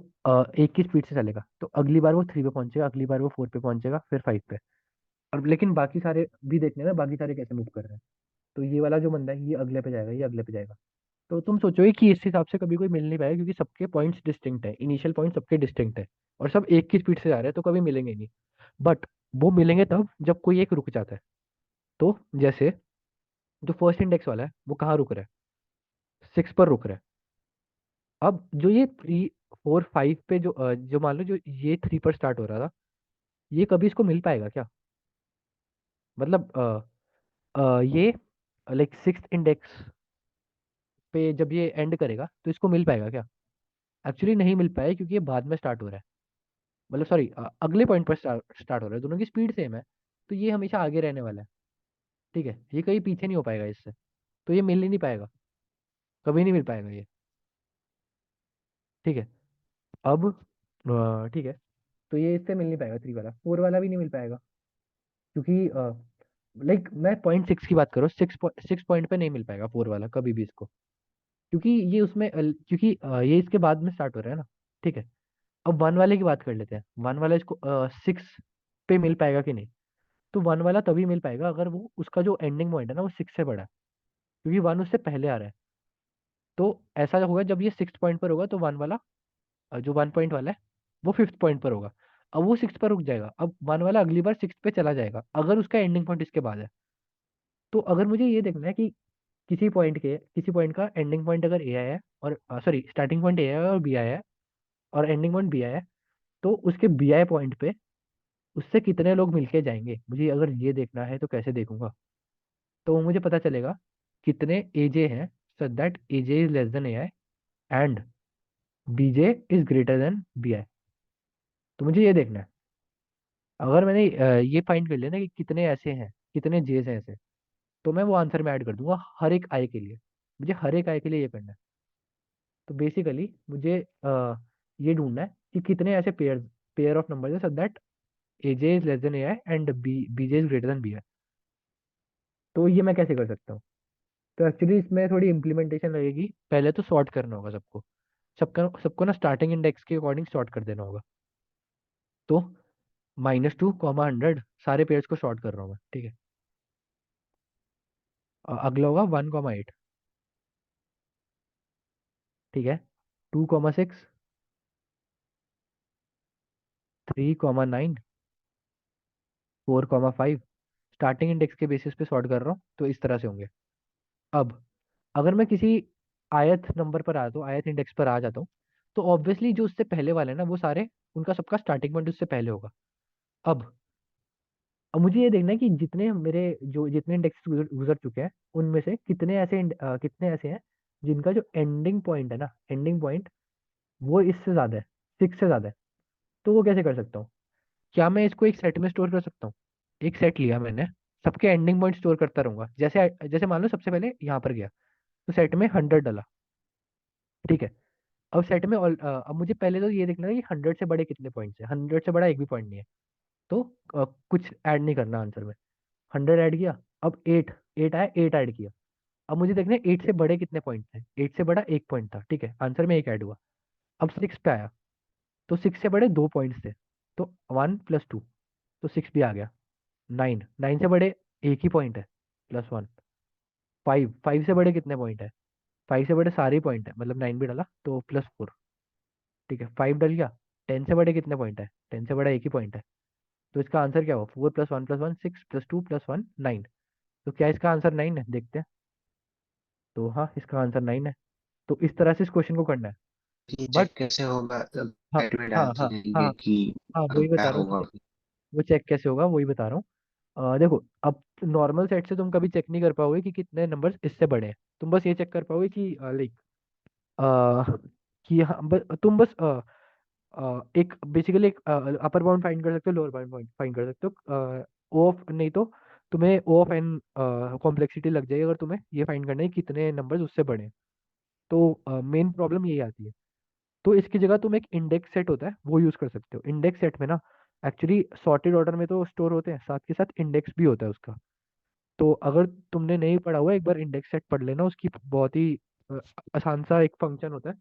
1 की स्पीड से चलेगा, तो अगली बार वो 3 पे पहुंचेगा, अगली बार वो 4 पे पहुंचेगा, फिर 5 पे। और लेकिन बाकी सारे भी देखने ना, बाकी सारे कैसे मूव कर रहे हैं। तो ये वाला जो बंदा है ये अगले पे जाएगा, ये अगले पे जाएगा। तो तुम सोचोगे कि इस हिसाब से कभी कोई मिल नहीं पाएगा, क्योंकि सबके पॉइंट्स डिस्टिंक्ट है, इनिशियल पॉइंट सबके डिस्टिंक्ट है। और सब एक की स्पीड से जा रहे हैं, तो कभी मिलेंगे ही नहीं। बट वो मिलेंगे तब जब कोई एक रुक जाता है। तो जैसे जो फर्स्ट इंडेक्स वाला है वो कहाँ रुक रहा है? 6 पर रुक रहा है। अब जो ये 3 4 5 पे जो मान लो जो ये 3 पर स्टार्ट हो रहा था, ये कभी इसको मिल पाएगा क्या? मतलब ये लाइक 6th इंडेक्स पे जब ये एंड करेगा तो इसको मिल पाएगा क्या? एक्चुअली नहीं मिल पाएगा, क्योंकि ये बाद में स्टार्ट हो रहा है। मतलब सॉरी, अगले पॉइंट पर स्टार्ट हो रहा है, दोनों की स्पीड सेम है। तो ये हमेशा आगे रहने वाला है, ठीक है। ये कहीं पीछे नहीं हो पाएगा इससे। तो ये मिल ही नहीं पाएगा, कभी नहीं मिल पाएगा ये। ठीक है, अब ठीक है, तो ये इससे मिल नहीं पाएगा, 3 वाला, 4 वाला भी नहीं मिल पाएगा। क्योंकि लाइक मैं पॉइंट 6 की बात करूँ, 6 पॉइंट पे नहीं मिल पाएगा 4 वाला कभी भी इसको। क्योंकि ये उसमें क्योंकि ये इसके बाद में स्टार्ट हो रहा है ना। ठीक है, अब 1 वाले की बात कर लेते हैं। 1 वाला इसको 6 पे मिल पाएगा कि नहीं? तो 1 वाला तभी मिल पाएगा अगर वो उसका जो एंडिंग पॉइंट है ना वो 6 से बड़ा है। क्योंकि वन उससे पहले आ रहा है। तो ऐसा होगा जब ये सिक्स पॉइंट पर होगा तो वन वाला जो वन पॉइंट वाला है वो फिफ्थ पॉइंट पर होगा। अब वो सिक्स पर रुक जाएगा, अब वन वाला अगली बार सिक्स पे चला जाएगा अगर उसका एंडिंग पॉइंट इसके बाद है। तो अगर मुझे ये देखना है कि किसी पॉइंट का एंडिंग पॉइंट अगर ए आया है, और सॉरी स्टार्टिंग पॉइंट ए आया है और बी आया है, और एंडिंग पॉइंट बी आया है, तो उसके बी आई पॉइंट पे उससे कितने लोग मिलके जाएंगे, मुझे अगर ये देखना है तो कैसे देखूंगा। तो मुझे पता चलेगा कितने एजे हैं, so that a j is less than a i and b j is greater than b i. तो मुझे ये देखना है। अगर मैंने ये फाइंड कर लिया ना कि कितने ऐसे हैं, कितने जेस हैं ऐसे, तो मैं वो आंसर में ऐड कर दूंगा हर एक आई के लिए। मुझे हर एक आई के लिए ये करना है। तो बेसिकली मुझे ये ढूंढना है कि कितने ऐसे पेयर ऑफ नंबर है so that a j is less than a i and b j is greater than b i. तो ये मैं कैसे कर सकता हूँ? तो एक्चुअली इसमें थोड़ी इम्प्लीमेंटेशन लगेगी, पहले तो सॉर्ट करना होगा सबको। सबका सबको ना स्टार्टिंग इंडेक्स के अकॉर्डिंग सॉर्ट कर देना होगा। तो -2, 100 सारे पेयर्स को सॉर्ट कर रहा हूँ मैं, ठीक है। अगला होगा 1, 8, ठीक है। 2, 6, 3, 9, 4, 5 स्टार्टिंग इंडेक्स के बेसिस पे सॉर्ट कर रहा हूँ, तो इस तरह से होंगे। अब अगर मैं किसी आयत नंबर पर आ तो आयत इंडेक्स पर आ जाता हूँ, तो ऑब्वियसली जो उससे पहले वाले हैं ना वो सारे, उनका सबका स्टार्टिंग पॉइंट उससे पहले होगा। अब अब मुझे ये देखना है कि जितने मेरे जो जितने इंडेक्स गुजर गुजर चुके हैं उनमें से कितने ऐसे हैं जिनका जो एंडिंग पॉइंट है ना, एंडिंग पॉइंट वो इससे ज्यादा है, सिक्स से ज्यादा है। तो वो कैसे कर सकता हूँ? क्या मैं इसको एक सेट में स्टोर कर सकता हूँ? एक सेट लिया मैंने, सबके एंडिंग पॉइंट स्टोर करता रहूंगा। जैसे जैसे मान लो सबसे पहले यहाँ पर गया, तो सेट में 100 डाला, ठीक है। अब सेट में अब मुझे पहले तो ये देखना है कि 100 से बड़े कितने पॉइंट्स है, 100 से बड़ा एक भी पॉइंट नहीं है। तो कुछ ऐड नहीं करना आंसर में। 100 ऐड किया, अब एट, एट आया, एट ऐड किया। अब मुझे देखना है एट से बड़े कितने पॉइंट थे, एट से बड़ा एक पॉइंट था, ठीक है, आंसर में एक ऐड हुआ। अब सिक्स पे आया, तो सिक्स से बड़े दो पॉइंट्स थे, तो 1 + 2, तो सिक्स भी आ गया। नाइन, नाइन से बड़े एक ही पॉइंट है, +1। फाइव, फाइव से बड़े कितने पॉइंट है, फाइव से बड़े सारे पॉइंट है, मतलब नाइन भी डाला तो +4, ठीक है, फाइव डल गया। 10 से बड़े कितने पॉइंट है, 10 से बड़ा एक ही पॉइंट है। तो इसका आंसर क्या हुआ, 4 + 1 + 1 6 +2 + 1 9। तो क्या इसका आंसर 9 है, देखते हैं। तो हाँ, इसका आंसर 9 है। तो इस तरह से इस क्वेश्चन को करना है। ये बट चेक कैसे होगा, हाँ चैट में हाँ डाल हाँ देंगे हाँ कि हाँ, वही क्या बता रहा हूँ होगा? कि वो चेक कैसे होगा, वही बता रहा हूँ। देखो, अब नॉर्मल सेट से तुम कभी चेक नहीं कर पाओगे कि कितने नंबर्स इससे बड़े हैं। तुम बस ये चेक कर पाओगे कि लाइक कि हाँ, तुम बस एक बेसिकली एक अपर बाउंड फाइंड कर सकते हो, लोअर बाउंड फाइंड कर सकते हो। ओ ऑफ नहीं तो तुम्हें ओ ऑफ एन कॉम्प्लेक्सिटी लग जाएगी अगर तुम्हें ये फाइंड करना है कि कितने नंबर्स उससे बड़े हैं। तो मेन प्रॉब्लम यही आती है। तो इसकी जगह तुम एक इंडेक्स सेट होता है वो यूज कर सकते हो। इंडेक्स सेट में ना एक्चुअली सॉर्टेड ऑर्डर में तो स्टोर होते हैं, साथ के साथ इंडेक्स भी होता है उसका। तो अगर तुमने नहीं पढ़ा हुआ, एक बार इंडेक्स सेट पढ़ लेना, उसकी बहुत ही अ, आसान सा एक फंक्शन होता है,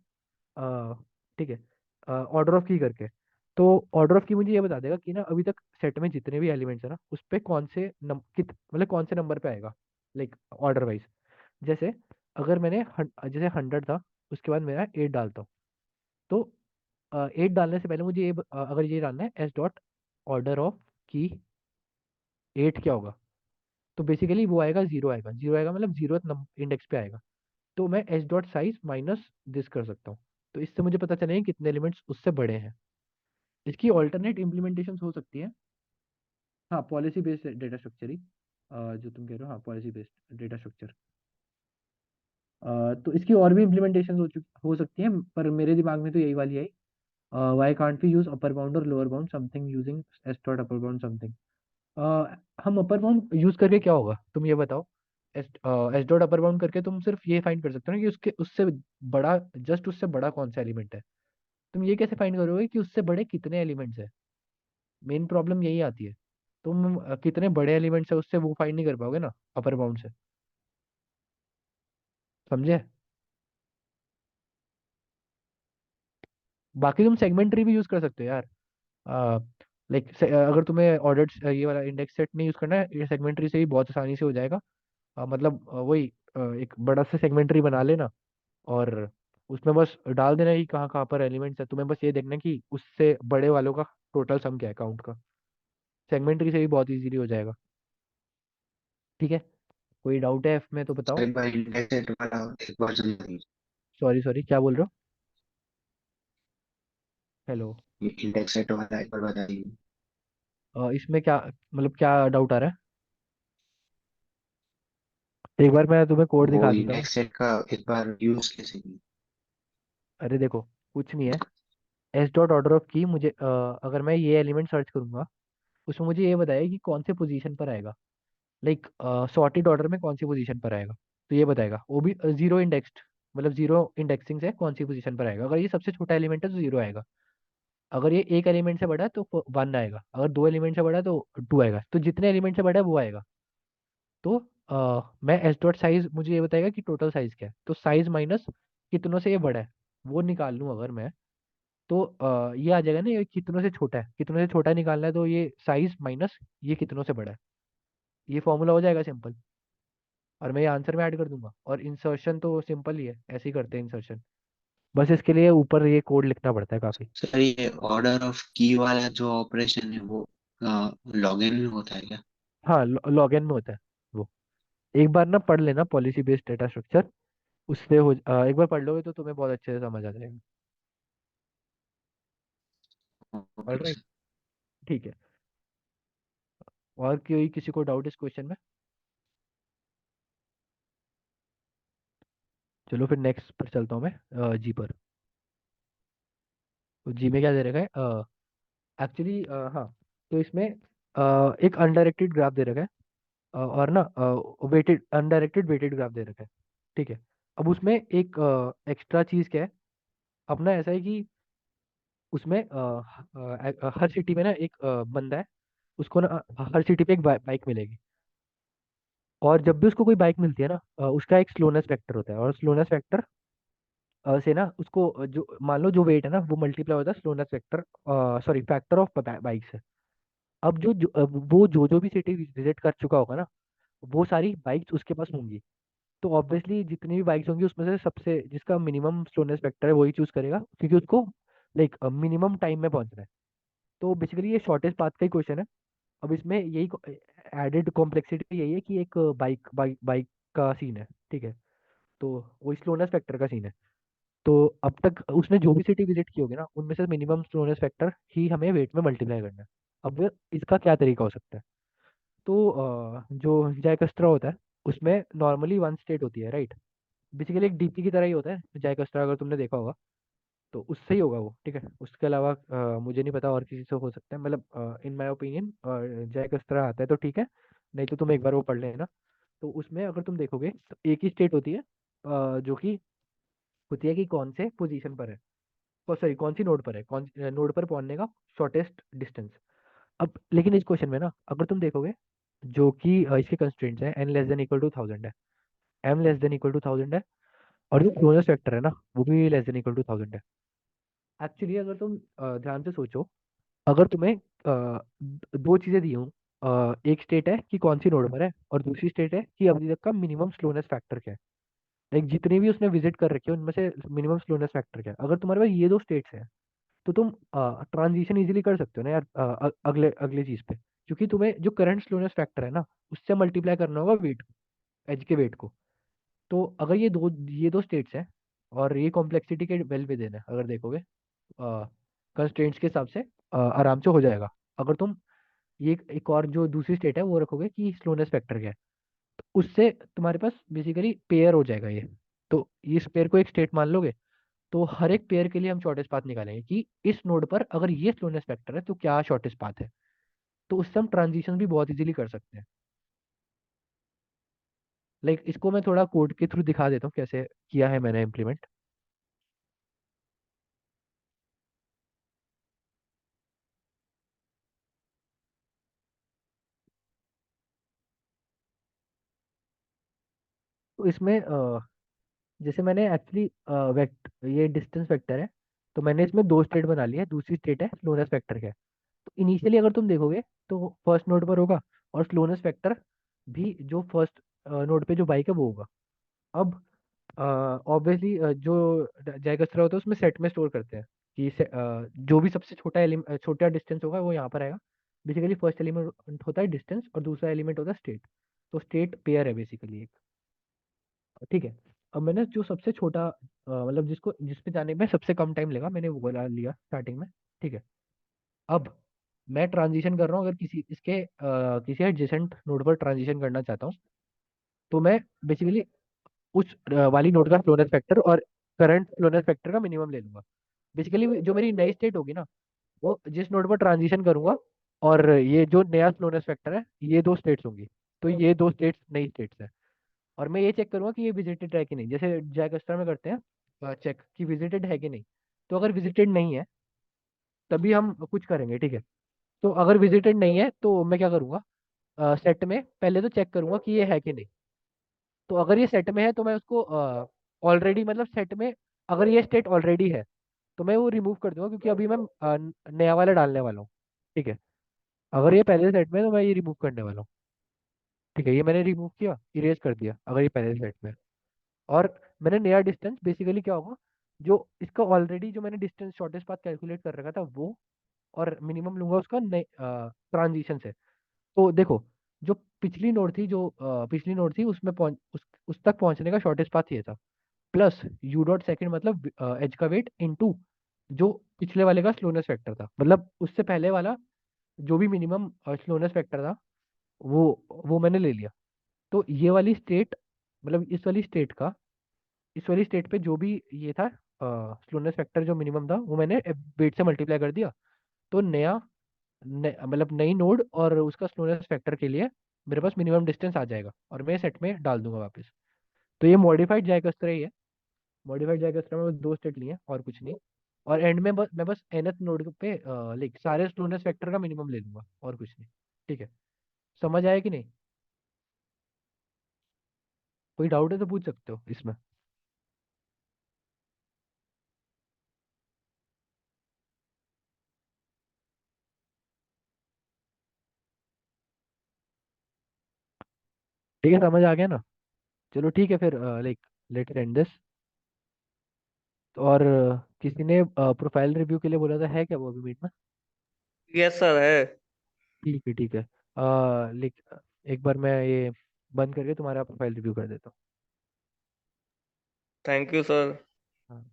ठीक है, ऑर्डर ऑफ की करके। तो ऑर्डर ऑफ की मुझे ये बता देगा कि ना अभी तक सेट में जितने भी एलिमेंट्स है ना उस पे कौन से मतलब कौन से नंबर पे आएगा, लाइक ऑर्डर वाइज। जैसे अगर जैसे 100 था, उसके बाद मेरा 8 डालता हूँ, तो 8 डालने से पहले मुझे अगर ये डालना है एस डॉट ऑर्डर ऑफ की 8 क्या होगा, तो बेसिकली वो आएगा, जीरो आएगा, जीरो आएगा मतलब जीरो इंडेक्स पे आएगा। तो मैं H dot size minus this कर सकता हूँ। तो इससे मुझे पता चलेगा कितने एलिमेंट्स उससे बड़े हैं। इसकी ऑल्टरनेट इम्प्लीमेंटेशन हो सकती है। हाँ, पॉलिसी बेस्ड डेटा स्ट्रक्चर ही, जो तुम कह रहे हो, हाँ पॉलिसी बेस्ड डेटा स्ट्रक्चर। तो इसकी और भी इम्प्लीमेंटेशन हो सकती हैं, पर मेरे दिमाग में तो यही वाली आई। Why can't we use upper bound और lower bound something using S dot upper bound something. हम अपर बाउंड यूज करके क्या होगा, तुम ये बताओ। S S dot upper bound करके तुम सिर्फ ये फाइंड कर सकते हो ना कि उसके उससे बड़ा, जस्ट उससे बड़ा कौन सा एलिमेंट है। तुम ये कैसे फाइंड करोगे कि उससे बड़े कितने एलिमेंट्स है? मेन प्रॉब्लम यही आती है। तुम कितने बड़े एलिमेंट्स है उससे वो फाइंड नहीं कर पाओगे ना अपर बाउंड से। समझे? बाकी तुम सेगमेंट ट्री भी यूज कर सकते हो यार। लाइक अगर तुम्हें ऑर्डर ये वाला इंडेक्स सेट नहीं यूज करना है, ये सेगमेंट ट्री से ही बहुत आसानी से हो जाएगा। मतलब वही एक बड़ा सा सेगमेंटरी बना लेना, और उसमें बस डाल देना कि कहाँ कहाँ पर एलिमेंट्स है। तुम्हें बस ये देखना कि उससे बड़े वालों का टोटल सम क्या है काउंट का। सेगमेंटरी से भी बहुत इजीली हो जाएगा। ठीक है, कोई डाउट है एफ में तो बताओ। एक बार इंडेक्स सेट वाला एक बार समझा दीजिए। सॉरी सॉरी, क्या बोल रहे हो? हेलो। ये इंडेक्स सेट वाला एक बार बता दीजिए। इसमें क्या मतलब क्या डाउट आ रहा है? एक बार मैं तुम्हें कोड वो दिखा देता हूँ। इंडेक्स सेट का एक बार यूज कैसे की। अरे देखो, कुछ नहीं है। एस डॉट ऑर्डर ऑफ की मुझे अगर मैं ये एलिमेंट सर्च करूंगा, उसमें मुझे ये बताएगा कि कौन से पोजीशन पर आएगा। लाइक सॉर्टेड ऑर्डर में कौन सी पोजीशन पर आएगा। तो ये बताएगा, वो भी जीरो इंडेक्स्ड, मतलब जीरो इंडेक्सिंग से कौन सी पोजीशन पर आएगा। अगर ये सबसे छोटा एलिमेंट है तो जीरो आएगा। अगर ये एक एलिमेंट से बड़ा है तो वन आएगा। अगर दो एलिमेंट से बड़ा है तो टू आएगा। तो जितने एलिमेंट से बड़ा है वो आएगा। तो मैं एस डॉट साइज मुझे ये बताएगा कि टोटल साइज क्या है। तो साइज माइनस कितनों से ये बड़ा है, वो निकाल लूँ अगर मैं, तो ये आ जाएगा ना, ये कितनों से छोटा है। कितनों से छोटा निकालना है तो ये साइज माइनस ये कितनों से बड़ा है। ये फॉर्मूला हो जाएगा सिंपल। और मैं ये आंसर में ऐड कर दूंगा। और इंसर्शन तो सिंपल ही है, ऐसे ही करते हैं इंसर्शन। बस इसके लिए ऊपर ये कोड लिखना पड़ता है काफी। सर ये ऑर्डर ऑफ की वाला जो ऑपरेशन है वो लॉगिन में होता है क्या। हाँ, लॉग एन में होता है वो। एक बार ना पढ़ लेना पॉलिसी बेस्ड डेटा स्ट्रक्चर, उससे एक बार पढ़ लोगे तो तुम्हें बहुत अच्छे से समझ आ जाएगा। Okay alright, sir. ठीक है। और कोई किसी को डाउट इस क्वेश्चन में? चलो फिर नेक्स्ट पर चलता हूँ मैं, जी पर। तो जी में क्या दे रखा है एक्चुअली? हाँ, तो इसमें एक अनडायरेक्टेड ग्राफ दे रखा है, और ना वेटेड अनडायरेक्टेड वेटेड ग्राफ दे रखा है। ठीक है। अब उसमें एक एक्स्ट्रा चीज क्या है अपना, ऐसा है कि उसमें हर सिटी में ना एक बंदा है, उसको ना हर सिटी पे एक बाइक मिलेगी। और जब भी उसको कोई बाइक मिलती है ना, उसका एक स्लोनेस फैक्टर होता है। और स्लोनेस फैक्टर से ना उसको जो मान लो जो वेट है ना वो मल्टीप्लाई होता है slowness factor, sorry factor of bike से। अब वो जो भी सिटी विजिट कर चुका होगा ना, वो सारी बाइक्स उसके पास होंगी। तो ऑब्वियसली जितनी भी बाइक्स होंगी उसमें से सबसे जिसका मिनिमम स्लोनेस फैक्टर है वही चूज करेगा, क्योंकि उसको लाइक मिनिमम टाइम में पहुंचना है। तो बेसिकली ये शॉर्टेस्ट पाथ का ही क्वेश्चन है। अब इसमें यही एडेड कॉम्प्लेक्सिटी यही है कि एक बाइक बाइक बाइक का सीन है। ठीक है। तो वही स्लोनेस फैक्टर का सीन है। तो अब तक उसने जो भी सिटी विजिट की होगी ना, उनमें से मिनिमम स्लोनेस फैक्टर ही हमें वेट में मल्टीप्लाई करना है। अब इसका क्या तरीका हो सकता है? तो जो जायकस्ट्रा होता है उसमें नॉर्मली वन स्टेट होती है, राइट? बेसिकली एक डीपी की तरह ही होता है जायकस्ट्रा, अगर तुमने देखा होगा तो उससे ही होगा वो। ठीक है, उसके अलावा मुझे नहीं पता और किसी से हो सकता है, मतलब इन माय ओपिनियन जायकस्ट्रा आता है तो ठीक है। नहीं तो तुम एक बार वो पढ़ लेना। तो उसमें अगर तुम देखोगे तो एक ही स्टेट होती है जो कि होती है कि कौन से पोजीशन पर है, सॉरी कौन सी नोड पर है, कौन नोड पर पहुंचने का शॉर्टेस्ट डिस्टेंस। अब लेकिन इस क्वेश्चन में ना अगर तुम देखोगे, जो कि इसके कंस्ट्रेंट्स है n less than equal to 1000 है, m less than equal to 1000 है, और जो क्लोजेस्ट वेक्टर है ना वो भी लेस देन इक्वल टू 1000 है। एक्चुअली अगर तुम ध्यान से सोचो, अगर तुम्हें दो चीजें दी हूँ, एक स्टेट है कि कौन सी नोड पर है, और दूसरी स्टेट है कि अभी तक का मिनिमम स्लोनेस फैक्टर क्या है। लाइक जितनी भी उसने विजिट कर रखी है उनमें से मिनिमम स्लोनेस फैक्टर क्या है। अगर तुम्हारे पास ये दो स्टेट्स हैं तो तुम ट्रांजिशन इजीली कर सकते हो ना यार, अगले अगले चीज पे। क्योंकि तुम्हें जो करंट स्लोनेस फैक्टर है ना उससे मल्टीप्लाई करना होगा वेट, एज के वेट को। तो अगर ये दो स्टेट्स हैं, और ये कॉम्प्लेक्सिटी के वेल विद इन है, अगर देखोगे कंस्ट्रेंट्स के हिसाब से आराम से हो जाएगा। अगर तुम ये एक और जो दूसरी स्टेट है वो रखोगे कि स्लोनेस फैक्टर क्या है, तो उससे तुम्हारे पास बेसिकली पेयर हो जाएगा ये। तो इस पेयर को एक स्टेट मान लोगे, तो हर एक पेयर के लिए हम शॉर्टेस्ट पाथ निकालेंगे कि इस नोड पर अगर ये स्लोनेस फैक्टर है तो क्या शॉर्टेस्ट पाथ है। तो उससे हम ट्रांजिशन भी बहुत इजीली कर सकते हैं। लाइक इसको मैं थोड़ा कोड के थ्रू दिखा देता हूँ कैसे किया है मैंने इम्प्लीमेंट। तो इसमें जैसे मैंने एक्चुअली ये डिस्टेंस वेक्टर है, तो मैंने इसमें दो स्टेट बना लिया है। दूसरी स्टेट है स्लोनेस फैक्टर का है। तो इनिशियली अगर तुम देखोगे तो फर्स्ट नोड पर होगा, और स्लोनेस फैक्टर भी जो फर्स्ट नोड पे जो बाइक है वो होगा। अब ऑब्वियसली जो जाइगोस्ट्रा होता है उसमें सेट में स्टोर करते हैं कि जो भी सबसे छोटा डिस्टेंस होगा वो यहाँ पर आएगा। बेसिकली फर्स्ट एलिमेंट होता है डिस्टेंस और दूसरा एलिमेंट होता है स्टेट। तो स्टेट पेयर है बेसिकली एक। ठीक है। अब मैंने जो सबसे छोटा मतलब जिसको जिस पे जाने में सबसे कम टाइम लगा मैंने वो वाला लिया स्टार्टिंग में। ठीक है। अब मैं ट्रांजिशन कर रहा हूँ, अगर किसी एडजेसेंट नोड पर ट्रांजिशन करना चाहता हूँ तो मैं बेसिकली उस वाली नोड का स्लोनेस फैक्टर और करंट स्लोनेस फैक्टर का मिनिमम ले लूंगा। बेसिकली जो मेरी नई स्टेट होगी ना, वो जिस नोड पर ट्रांजिशन करूंगा और ये जो नया स्लोनेस फैक्टर है, ये दो स्टेट्स होंगी। तो ये दो स्टेट्स नई स्टेट्स है। और मैं ये चेक करूंगा कि ये विजिटेड है कि नहीं, जैसे जैकस्टर में करते हैं चेक कि विजिटेड है कि नहीं। तो अगर विजिटेड नहीं है तभी हम कुछ करेंगे। ठीक है। तो अगर विजिटेड नहीं है तो मैं क्या करूंगा, सेट में पहले तो चेक करूंगा कि ये है कि नहीं। तो अगर ये सेट में है तो मैं उसको ऑलरेडी मतलब सेट में अगर ये स्टेट ऑलरेडी है तो मैं वो रिमूव कर दूंगा, क्योंकि अभी मैं नया वाला डालने वाला हूँ। ठीक है। अगर ये पहले सेट में है तो मैं ये रिमूव करने वाला हूँ। ठीक है, ये मैंने रिमूव किया, इरेज कर दिया अगर ये पहले सेट में है। और मैंने नया डिस्टेंस बेसिकली क्या होगा, जो इसका ऑलरेडी जो मैंने डिस्टेंस शॉर्टेस्ट पाथ कैलकुलेट कर रखा था वो, और मिनिमम लूंगा उसका ट्रांजिशन से। तो देखो, जो पिछली नोड थी उसमें उस तक पहुंचने का शॉर्टेस्ट पाथ ये था, प्लस यू डॉट सेकेंड मतलब एज का वेट इनटू जो पिछले वाले का स्लोनेस फैक्टर था, मतलब उससे पहले वाला जो भी मिनिमम स्लोनेस फैक्टर था वो मैंने ले लिया। तो ये वाली स्टेट मतलब इस वाली स्टेट पे जो भी ये था स्लोनेस फैक्टर जो मिनिमम था वो मैंने वेट से मल्टीप्लाई कर दिया। तो मतलब नई नोड और उसका स्लोनेस फैक्टर के लिए मेरे पास मिनिमम डिस्टेंस आ जाएगा और मैं सेट में डाल दूंगा वापस। तो ये मॉडिफाइड जाइक्स्ट्रा ही है। मॉडिफाइड जाइक्स्ट्रा में बस दो स्टेट लिए और कुछ नहीं। और एंड में बस मैं बस nth नोड पे लाइक सारे स्लोनेस फैक्टर का मिनिमम ले लूंगा और कुछ नहीं। ठीक है। समझ आया कि नहीं? कोई डाउट है तो पूछ सकते हो इसमें। ठीक है, समझ आ गया ना? चलो ठीक है फिर, लाइक लेट्स एंड दिस। और किसी ने प्रोफाइल रिव्यू के लिए बोला था, है क्या वो अभी मीट में? यस सर है। ठीक है ठीक है। लाइक एक बार मैं ये बंद करके तुम्हारा प्रोफाइल रिव्यू कर देता थैंक यू सर। हूँ। हाँ।